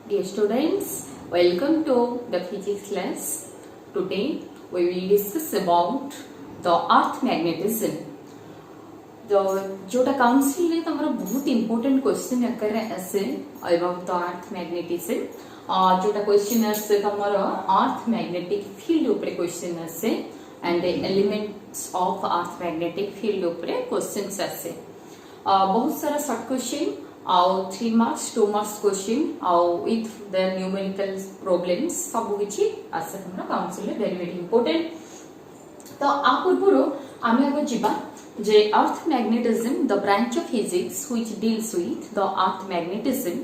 Dear students, welcome to the physics class. Today we will discuss about the earth magnetism. जोटा council रे तमरा बहुत important question आकर आसे about the earth magnetism जोटा question आसे तमरा अर्थ magnetic field ऊपर question आसे and the elements of earth magnetic field ऊपर क्वेश्चंस आसे बहुत सारा शॉर्ट क्वेश्चन आउ 3 मार्क्स 2 मार्क्स क्वेश्चन आउ विथ द न्यूमेरिकल प्रॉब्लम्स सब किछि आसे तमरा काउंसिल रे वेरी वेरी इंपोर्टेंट तो आ पूर्व आमे आगो जिबा जे अर्थ magnetism the branch of physics which deals with the earth magnetism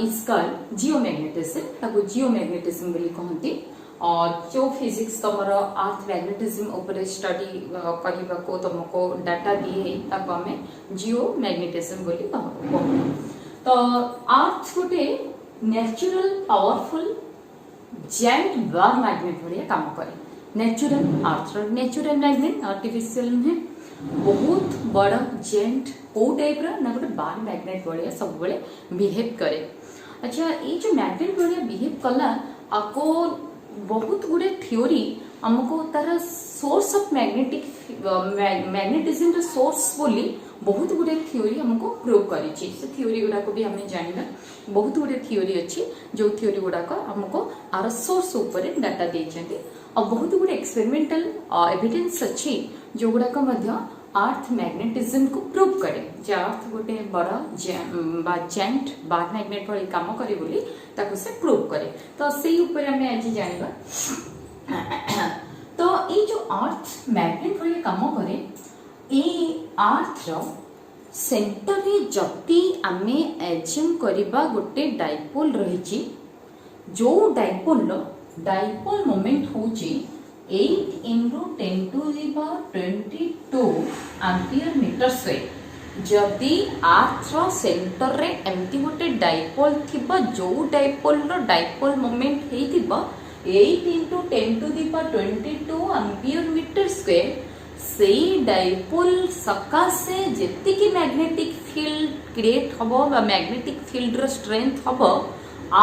is called geomagnetism ताको जियोमैग्नेटिज्म बोली कहंती और जो फिजिक्स तमरो अर्थ मैग्नेटिज्म ऊपर स्टडी करबा को तुमको डाटा दिए ताको हमें जियोमैग्नेटिज्म बोली कहबो तो अर्थ गोटे natural powerful giant bar magnet भलिया काम करे natural earth natural magnet artificial नहीं बहुत बड़ा जेंट को टाइप रा ना गोटे बार मैग्नेट भलिया सब बेले बिहेव करे अच्छा ये जो मैग्नेट भलिया बिहेव कला आको बहुत गुडे थ्योरी हमको तार सोर्स ऑफ मैग्नेटिज्म रो सोर्स बोली बहुत गुडे थ्योरी हमको प्रूव करी छी से थ्योरी गुडा को भी हमें जानना बहुत गुडे थ्योरी अछि जो थ्योरी गुडा को हमको आर सोर्स ऊपर डाटा दे छथि और बहुत गुडे एक्सपेरिमेंटल एविडेंस अछि जो गुडा को मध्य अर्थ मैग्नेटिज्म को प्रूव करे जे अर्थ गोटे बड़ा जेंट बार मैग्नेट वाली काम करे बोली ताको से प्रूव करे तो सेही ऊपर हमें आज जानिबा तो ये जो अर्थ मैग्नेट वाली काम करे ए अर्थ रो सेंटर रे जति आमे एज्यूम करबा गोटे डाइपोल रहिची जो डाइपोल मोमेंट होची 8 into 10 to the power 22 ampere meter square जदि अर्थ रो सेंटर रे एमती गोटे डाइपोल थिबा जो dipole row dipole moment हेतिबा 8 into 10 to the power 22 ampere meter square सेई डाइपोल सकासे जेति की मैग्नेटिक फील्ड क्रिएट हबो बा मैग्नेटिक फील्ड रो स्ट्रेंथ हबो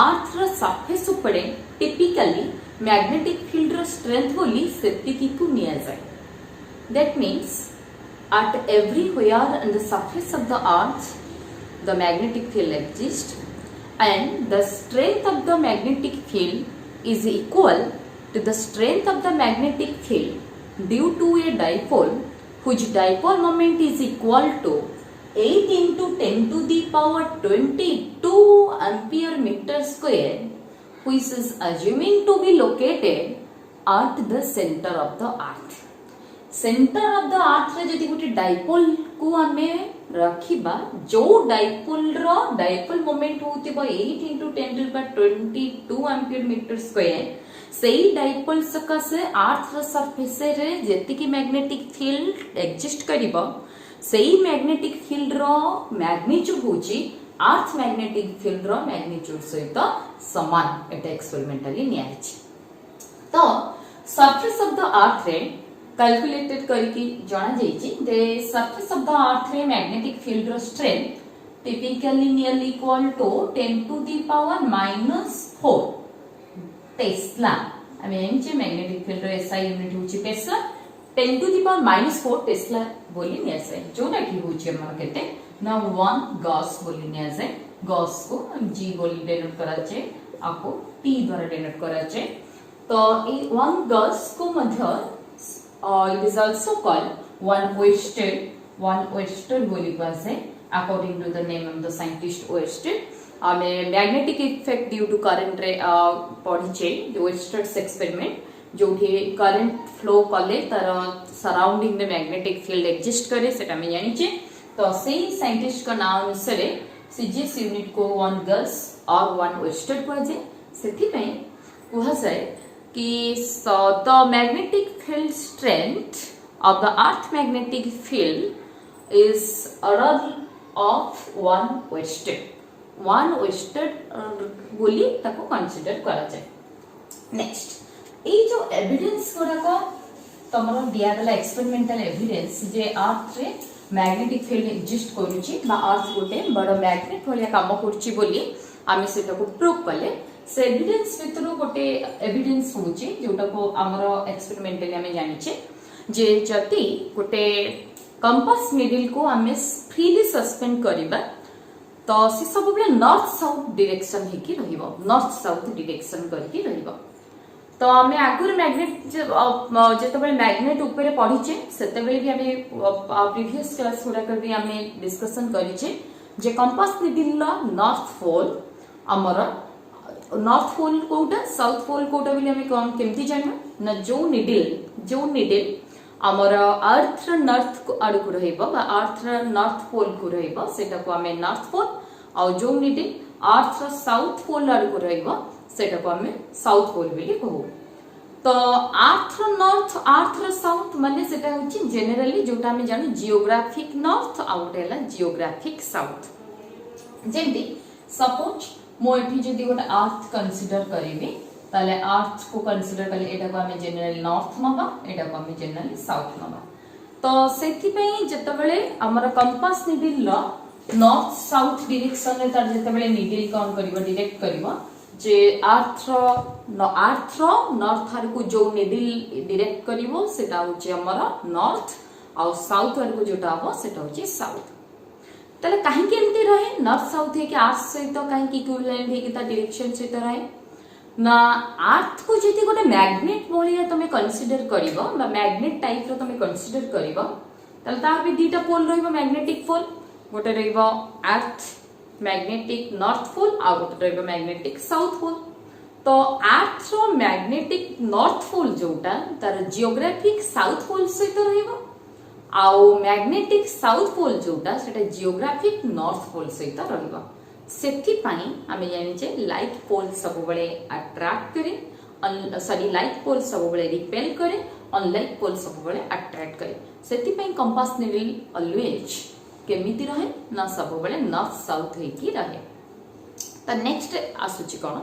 अर्थ रो सरफेस ऊपर टिपिकली मैग्नेटिक फील्ड रो स्ट्रेंथ बोली सेतिकी को निया जाए that means at everywhere on the surface of the earth the magnetic field exists and the strength of the magnetic field is equal to the strength of the magnetic field due to a dipole whose dipole moment is equal to 8 into 10 to the power 22 ampere meter square which is assuming to be located at the center of the earth centre of the earth रे जदि गोटे dipole को हमें रखिबा जो dipole moment होतिबा 8 into 10 to the power 22 ampere metre square सेही dipole सकासे अर्थ रो सरफेस रे जेति की मैग्नेटिक फील्ड एग्जिस्ट करिबो सेही मैग्नेटिक फील्ड रो मैग्नीट्यूड होची अर्थ मैग्नेटिक फील्ड रो मैग्नीट्यूड सहित समान एटा एक्सपेरिमेंटली नियाछि तो सरफेस ऑफ द अर्थ रे कैलकुलेटेड करके जाना जाइछि the surface of the earth रे मैग्नेटिक फील्ड रो strength typically nearly equal to 10 to the power -4 tesla हमें एमचे मैग्नेटिक फील्ड रो एसआई यूनिट होछि tesla 10 to the power -4 tesla बोली निया जाय जोना की होछि हमर केते ना 1 गॉस बोली निया जाय गॉस को हम जी बोली डिनोट करा जाय आपको टी द्वारा डिनोट करा जाय तो ए 1 गॉस को मध्य it is also called one Oersted बोली पासे according to the name of the scientist Oersted हमें magnetic effect due to current रे पढ़िचे Oersted's experiment जो भी current flow कले तार surrounding the magnetic field exist करे सेटा में जानिचे तो सेही scientist का नाम अनुसार CGS यूनिट को 1 Gauss और 1 Oersted को जे सेथि पे कुहा जाय कि the magnetic field strength of the earth magnetic field is order of 1 Oersted बोली ताको कंसीडर करा जाय नेक्स्ट ए जो एविडेंस गुडा को तमरो दिया गला एक्सपेरिमेंटल एविडेंस जे अर्थ रे मैग्नेटिक फील्ड एग्जिस्ट करूची बा अर्थ गोटे बड़ मैग्नेट भलिया काम करूची बोली आमे सेटा को प्रूव कले से एविडेंस भितर गोटे एविडेंस होची जोटा को हमर एक्सपेरिमेंटली आमे जानिचे जे जति गोटे कंपास निडल को आमे फ्रीली सस्पेंड करिबा तो से सब बेले नॉर्थ साउथ डायरेक्शन हेकी रहिबो नॉर्थ साउथ डायरेक्शन करके रहिबो। तो आमे आगुर मैग्नेट जेते बेले मैग्नेट ऊपर पढिचे सेते बेले भी आमे प्रीवियस क्लास गुडा कर भी आमे डिस्कशन करिचे जे कंपास निडल नॉर्थ पोल हमर नॉर्थ पोल कोटा साउथ पोल कोटा बिले आमे कोन केमती जानबा ना जो निडल हमर अर्थ नॉर्थ आड़ को रहइबो बा अर्थ नॉर्थ पोल को रहइबो सेटा को आमे नॉर्थ पोल और जो निडल अर्थ साउथ पोल आड़ को रहइबो सेटा को आमे साउथ पोल बिले कहू। तो अर्थ नॉर्थ अर्थ साउथ माने सेटा होची जनरली जोटा आमे जानु जियोग्राफिक नॉर्थ आउटेला जियोग्राफिक साउथ। जेंती सपोज मो एठी जदी गोटे अर्थ कंसीडर करिवे ताले अर्थ को कंसीडर कले एटा को हमें जनरली नॉर्थ नबा एटा को हमें जनरली साउथ नबा। तो सेथि पई जतबेले हमर compass needle north south direction रे तार जतबेले निडल कोन करबो डायरेक्ट करबो जे अर्थ नॉर्थ आर को जो निडल डायरेक्ट करबो सेटा होची हमर नॉर्थ और साउथ आर को जोटा हो सेटा होची साउथ। तले काहे के एमती रहे नॉर्थ साउथ है कि अर्थ सहित काहे की इक्विवेलेंट है कि ता डायरेक्शन सहित रहे ना अर्थ को जति गोटे मैग्नेट भलिया तमे कंसीडर करिवो बा मैग्नेट टाइप रो तमे कंसीडर करिवो तले तार भी दीटा पोल रहइबो मैग्नेटिक पोल गोटे रहइबो अर्थ मैग्नेटिक नॉर्थ पोल आ गोटे रहइबो मैग्नेटिक साउथ पोल। तो अर्थ रो मैग्नेटिक नॉर्थ पोल जोटा तार जियोग्राफिक साउथ पोल सहित रहइबो आउ मैग्नेटिक साउथ पोल जोटा सेटा जियोग्राफिक नॉर्थ पोल सहित रहइबो। सेथि पाई आमे जानिचे लाइट पोल सब बळे अट्रैक्ट करे सॉरी लाइट पोल सब बळे रिपेल करे अनलाइट पोल सब बळे अट्रैक्ट करे। सेथि पाई कंपास निडल ऑलवेज केमिति रहे ना सब बळे नॉर्थ साउथ हे की रहे। त नेक्स्ट आसुची कोन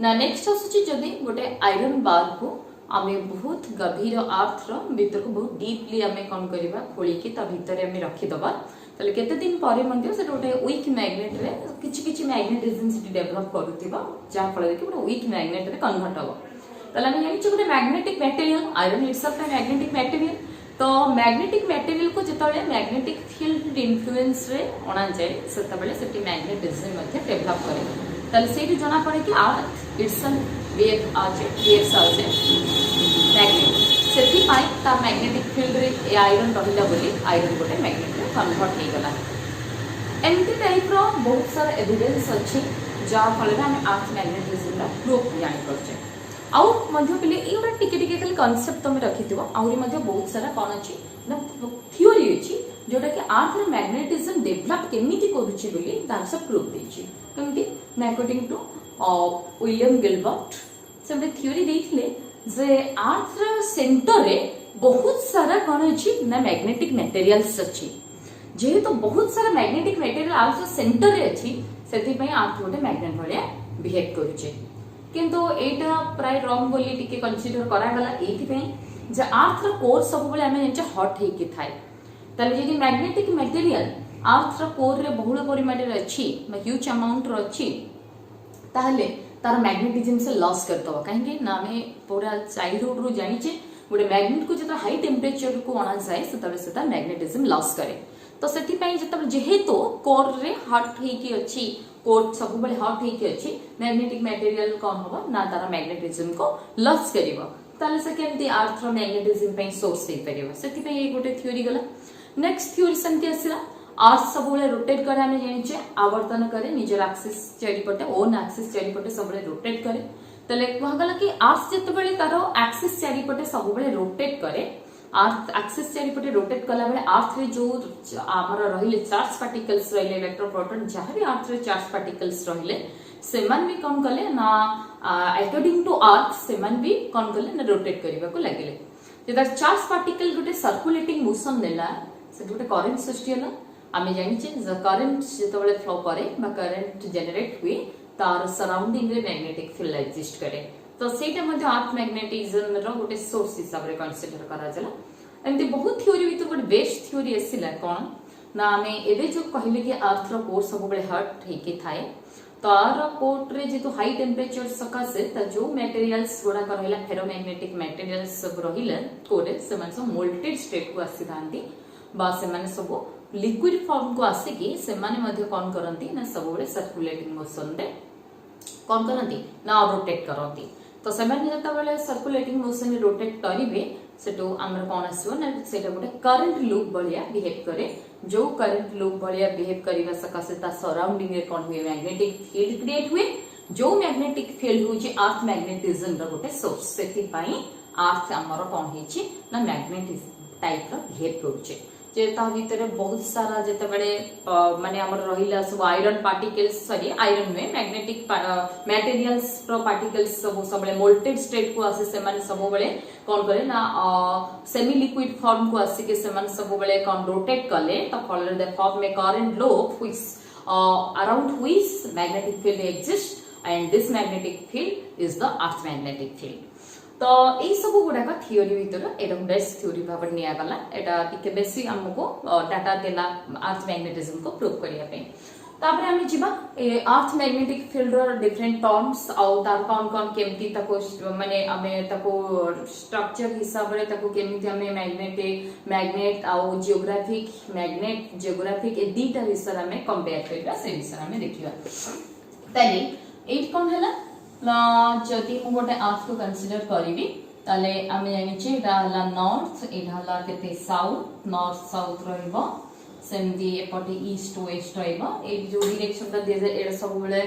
ना नेक्स्ट आसुची जदी गोटे आयरन बार को आमे बहुत गभीर अर्थ रो भीतर को बहुत डीपली आमे कोन करबा खोली के ता भीतर आमे रखि दबा तले केते दिन परे मंदिर से गोटे वीक मैग्नेट रे किछि मैग्नेटिज्म सिटी डेवलप करूतिबा जा फल कि गोटे वीक मैग्नेट रे कन्वर्ट हो तले हम जानि गोटे मैग्नेटिक मटेरियल आयरन इटसेल्फ है मैग्नेटिक मटेरियल। तो मैग्नेटिक मटेरियल को जतबे मैग्नेटिक फील्ड इन्फ्लुएंस रे अणा जाय सेतबेले सेटी मैग्नेटिज्म मध्ये डेवलप करे तले सेठी जणा पड़े कि अर्थ इटसेल्फ वेव आजे वेव्स आजे मैग्नेट सेठी पाई ता मैग्नेटिक फील्ड रे ए आयरन रहिला बोली आयरन गोटे मैग्नेट रे कन्वर्ट हे गला। एमती टाइप रो बहुत सारा एविडेंस अछि जा फल रे हम अर्थ मैग्नेटिज्म रा प्रूफ जानि करछे आउ मध्ये पिले एटा टिके टिके खाली कांसेप्ट तमे रखिथिबो आउरी मध्ये बहुत सारा कोन अछि ना थ्योरी अछि जोटा कि अर्थ रे मैग्नेटिज्म डेवलप केमिति करूछि बोली तार सब प्रूफ देछि केमिति ना अकॉर्डिंग टू विलियम गिलबर्ट से बे थ्योरी देथिले जे अर्थ रे सेंटर रे बहुत सारा कोन अछि ना मैग्नेटिक मटेरियल्स अछि जेहेतु बहुत सारा मैग्नेटिक मटेरियल अर्थ रे सेंटर रे अछि सेति पई अर्थ गोटे मैग्नेट भलिया बिहेव करूछि किंतु एटा प्राय रॉन्ग बोली टिके कंसीडर करा गला एथि पई जे अर्थ रे कोर सब बेले हमें जे हॉट हे कि थाय तले यदि मैग्नेटिक मटेरियल अर्थ रे कोर रे बहुल परिमाण रे अछि ह्यूज अमाउंट रे अछि ताहले तार मैग्नेटिज्म से लॉस करतो काहे ना हमें पूरा चाइल्डहुड रो जानि छे गोटे मैग्नेट को जता हाई टेंपरेचर को आना जाए सेता मैग्नेटिज्म लॉस करे। तो सेति पई जता जेहेतु कोर रे हॉट हे कि अछि कोर सब बेले हॉट हे कि अछि मैग्नेटिक मटेरियल कोन होबो ना तार मैग्नेटिज्म को लॉस करिवो ताले से केमती अर्थ रो मैग्नेटिज्म पई सोर्स हे परिवो सेति पई ए गोटे थ्योरी गला। नेक्स्ट थ्योरी संति आसीला अर्थ सब बेले रोटेट करे हम जानि छे आवर्तन करे निजर एक्सिस चारिपटे ओन एक्सिस चारिपटे सब बेले रोटेट करे तले कह गला कि अर्थ जते बेले तारो एक्सिस चारिपटे सब बेले रोटेट करे अर्थ एक्सिस चारिपटे रोटेट कला बेले अर्थ रे जो हमर रहिले चार्ज पार्टिकल्स रहिले इलेक्ट्रॉन प्रोटॉन जहां भी अर्थ रे चार्ज पार्टिकल्स रहिले सेमान भी कोन कले ना अकॉर्डिंग टू अर्थ सेमान भी कोन कले ना रोटेट करबा को लागिले जेदा चार्ज पार्टिकल गोटे सर्कुलेटिंग मोशन देला से गोटे करंट सृष्टि होला आमे जानि छे ज करंट जते बेले फ्लो करे बा करंट जनरेट हुए तार सराउंडिंग रे मैग्नेटिक फील्ड एक्जिस्ट करे तो सेटा मध्ये अर्थ मैग्नेटिज्म रो गोटे सोर्स हिसाब रे कंसीडर करा जला। एमती बहुत थ्योरी भी तो गोटे बेस्ट थ्योरी आसीला कोन ना हमें एबे जो कहले कि अर्थ रो कोर सब बेले हॉट हे के थाए तार कोट रे जेतु हाई टेम्परेचर सकासे त जो मटेरियल्स गुडा रहिला फेरोमैग्नेटिक मटेरियल्स सब रहिला कोरे से माने सब मोल्टेड स्टेट को आसी थांती बा से माने सब लिक्विड फॉर्म को आसिकी से माने मध्ये कोन करंती ना सब बळे सर्कुलेटिंग मोशन रे कोन करंती ना रोटेट करंती तो से माने जता बळे सर्कुलेटिंग मोशन रे रोटेट करिवे सेटो हमर कोन आसीबो ना सेटा गोटे करंट लूप बलिया बिहेव करे जो करंट लूप बलिया बिहेव करिवा सकासे ता सराउंडिंग रे कोन हुए मैग्नेटिक फील्ड क्रिएट हुए जो मैग्नेटिक फील्ड होची अर्थ मैग्नेटिज्म रो गोटे सोर्स सेति पई अर्थ हमर कोन हेची ना मैग्नेटिक टाइप रो बिहेव करछे जे ता भीतर बहुत सारा जेते बडे माने हमर रहिला सब आयरन पार्टिकल्स सॉरी आयरन में मैग्नेटिक मटेरियल्स रो पार्टिकल्स सब बळे मोल्टेड स्टेट को आसे से माने सब बळे कोन करे ना सेमी लिक्विड फॉर्म को आसे के से माने सब बळे कोन रोटेट कले त फॉर द फॉर्म में current loop which around which magnetic field exist and this magnetic field is the earth magnetic field तो ए सब गुडा का थ्योरी भीतर एटा बेस्ट थ्योरी भाबर निया गला एटा टिके बेसी हमको डाटा देला अर्थ मैग्नेटिज्म को प्रूव करिया पे तापर हम जिबा ए अर्थ मैग्नेटिक फील्ड रो डिफरेंट टर्म्स औ तार कोन कोन केमती तको माने हमें तको स्ट्रक्चर हिसाब रे तको केमती हमें मैग्नेट औ जियोग्राफिक ए दीटा विषय हमें कंपेयर करबा से विषय हमें देखिबा तले एट कोन हला ना जति मु गोटे अर्थ को कंसीडर करिवि ताले आमे जानि चे एटा हला नॉर्थ एटा हला केते साउथ नॉर्थ साउथ रहइबो सेमदी एपटे ईस्ट वेस्ट रहइबो ए जो डायरेक्शन ता दे एटा सब बेले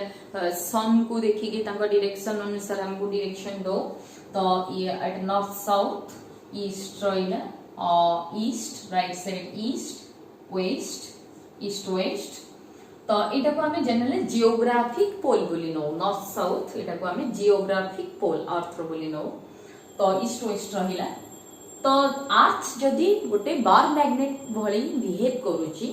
सन को देखि के तांका डायरेक्शन अनुसार हमको डायरेक्शन दो तो ये एट नॉर्थ साउथ ईस्ट रहिला east right side east west तो एटा को हमें जनरली जियोग्राफिक पोल बोली नो नॉर्थ साउथ एटा को हमें जियोग्राफिक पोल अर्थ बोली नो तो ईस्ट वेस्ट रहिला तो अर्थ जदी गोटे बार मैग्नेट भली बिहेव करूची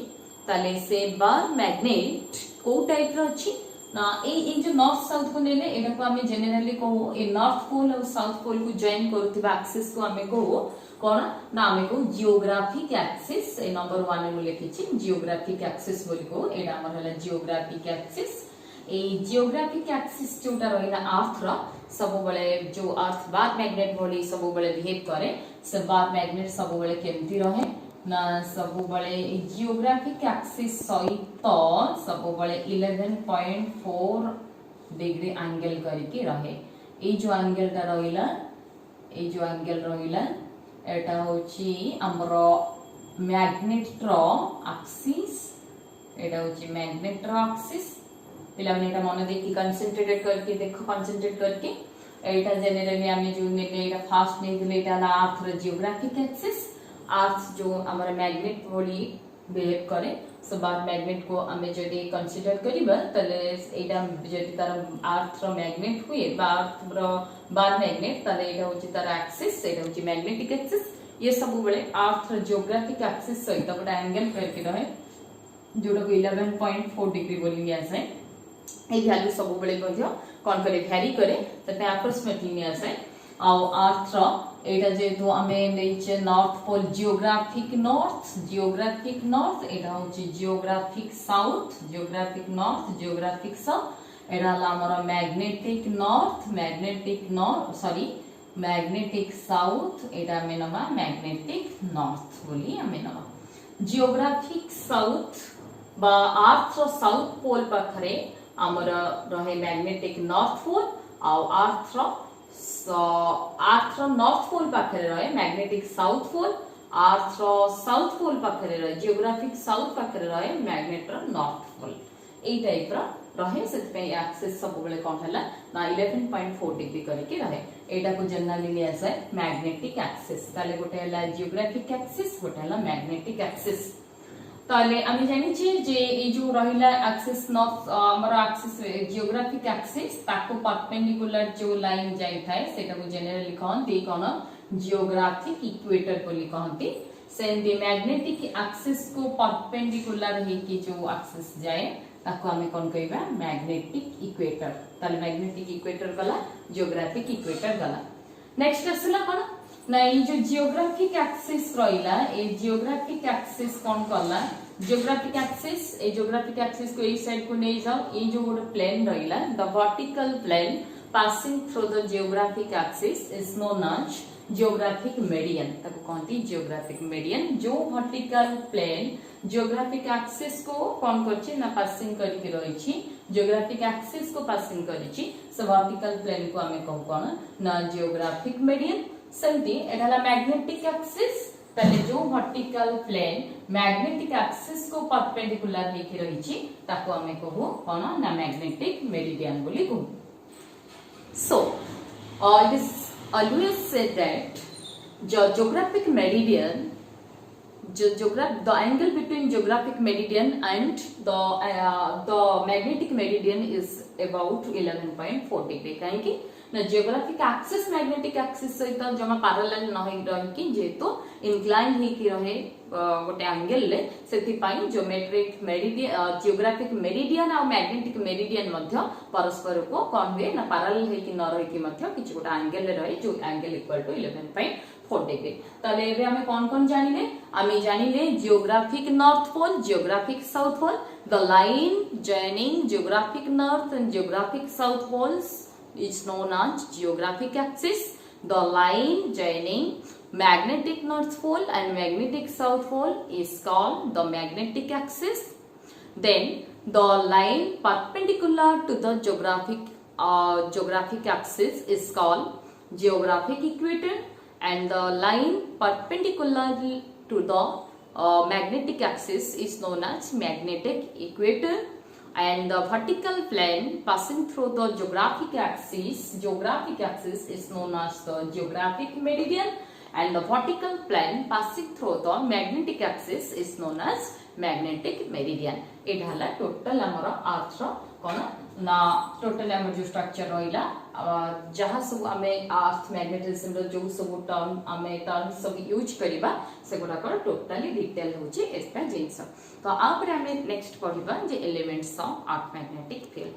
ताले से बार मैग्नेट को टाइप रो अछि ना ए जो नॉर्थ साउथ को नेले एटा को हमें जनरली कहू ए नॉर्थ पोल और साउथ पोल को जॉइन करथिबा एक्सिस को हमें कहू कोन ना हमें को जियोग्राफिक एक्सिस ए नंबर 1 में लिखिछि जियोग्राफिक एक्सिस बोली को एडा हमर हला जियोग्राफिक एक्सिस ए जियोग्राफिक एक्सिस जोटा रहिला अर्थ रो सब बळे जो अर्थ बार मैग्नेट बोली सब बळे बिहेव करे से बार मैग्नेट सब बळे केमती रहे ना सब बळे जियोग्राफिक एक्सिस सहित सब बळे 11.4 डिग्री एंगल करके रहे ए जो एंगल ता रहिला एटा होची हमरो मैग्नेट रो एक्सिस एटा होची मैग्नेट रो एक्सिस पिला ने एटा मन देखि कंसंट्रेट करके एटा जनरली हमें जो नेले एटा फास्ट ने दिले एटा ला अर्थ रो जियोग्राफिक एक्सिस अर्थ जो हमर मैग्नेट बोली बिहेव करे सो बार मैग्नेट को हमें जदी कंसीडर करिबा तले एटा जदी तार अर्थ रो मैग्नेट हुए बा अर्थ रो बार मैग्नेट तले एटा होची तार एक्सिस एटा होची मैग्नेटिक एक्सिस ये सब बळे अर्थ रो जियोग्राफिक एक्सिस सहित बडा एंगल करके रहे जोडो 11.4 डिग्री बोली आसे ए वैल्यू सब बळे मध्ये कोन करे वैरी करे तते अप्रोक्सीमेटली नि आसे आ अर्थ रो एटा जेतु हमें नीचे नॉर्थ पोल जियोग्राफिक नॉर्थ एटा होची जियोग्राफिक साउथ एटा ला हमर मैग्नेटिक साउथ एटा में नमा मैग्नेटिक नॉर्थ बोली हमें नमा जियोग्राफिक साउथ बा अर्थ रो साउथ पोल पाखरे हमर रहे मैग्नेटिक नॉर्थ पोल आ अर्थ रो नॉर्थ पोल पाखरे रहे मैग्नेटिक साउथ पोल अर्थ रो साउथ पोल पाखरे रहे जियोग्राफिक साउथ पाखरे रहे मैग्नेट रो नॉर्थ पोल ए टाइप रो रहे सेत पे एक्सिस सब बेले कोन हला ना 11.4 डिग्री करके रहे एटा को जनरली लिया जाय मैग्नेटिक एक्सिस ताले गोटे हला जियोग्राफिक एक्सिस गोटे हला मैग्नेटिक एक्सिस ताले आमी जानि छी जे ए जो रहिला एक्सिस नॉर्थ हमर एक्सिस जियोग्राफिक एक्सिस ताको परपेंडिकुलर जो लाइन जाय थाए सेटा को जनरली कहंती कोन जियोग्राफिक इक्वेटर बोली कहंती सेंदी मैग्नेटिक एक्सिस को परपेंडिकुलर हे की जो एक्सिस जाए ताको हमें कोन कहबा मैग्नेटिक इक्वेटर ताले मैग्नेटिक इक्वेटर गला जियोग्राफिक इक्वेटर गला नेक्स्ट असला कोन ना ये जो जियोग्राफिक एक्सिस रहिला ए जियोग्राफिक एक्सिस कोन कला जियोग्राफिक एक्सिस ए जियोग्राफिक एक्सिस को ए साइड को नहीं जाओ ये जो गोटे प्लेन रहिला the vertical plane passing through the geographic axis is known as geographic median ताको कहती जियोग्राफिक मीडियन जो वर्टिकल प्लेन जियोग्राफिक एक्सिस को कौन करछि ना पासिंग करके रहिछि जियोग्राफिक एक्सिस को पासिंग करिछि से वर्टिकल प्लेन को हमें कहू कोन ना जियोग्राफिक मीडियन सेमती एठाला मैग्नेटिक एक्सिस ताले जो वर्टिकल प्लेन मैग्नेटिक एक्सिस को परपेंडिकुलर हेकि रहिछि ताको हमें कहू कोन ना मैग्नेटिक मेरिडियन बोली कहू so it is always said that geographic meridian the angle between geographic meridian and the magnetic meridian is about 11.4 degree काहे कि ना जियोग्राफिक एक्सिस मैग्नेटिक एक्सिस सहित जमा पैरेलल न होई रही कि जेतो इंक्लाइन ही कि रहे गोटे एंगल ले सेति पाई ज्योमेट्रिक मेरिडियन जियोग्राफिक मेरिडियन और मैग्नेटिक मेरिडियन मध्य परस्पर को कोन हुए ना पैरेलल हे कि न रही कि मध्य किछ गोटे एंगल ले रहे जो एंगल इक्वल टू 11.4 डिग्री तले एबे हमें कोन जानिले हमें जानिले geographic north pole geographic south pole the line joining geographic north and geographic south poles is known as geographic axis. The line joining magnetic north pole and magnetic south pole is called the magnetic axis. Then the line perpendicular to the geographic axis is called geographic equator, and the line perpendicular to the magnetic axis is known as magnetic equator. And the vertical plane passing through the geographic axis is known as the geographic meridian, and the vertical plane passing through the magnetic axis is known as magnetic meridian. एटा हला total हमर अर्थ रो कोन ना total हमर जो structure रहिला जहा सब हमें अर्थ magnetism रो जो सब टर्म हमें टर्म सब यूज करिबा सेगुडा को टोटली डिटेल होची एस्पा जिंस तो आप रे हमें नेक्स्ट पढिबा जे elements of earth magnetic field.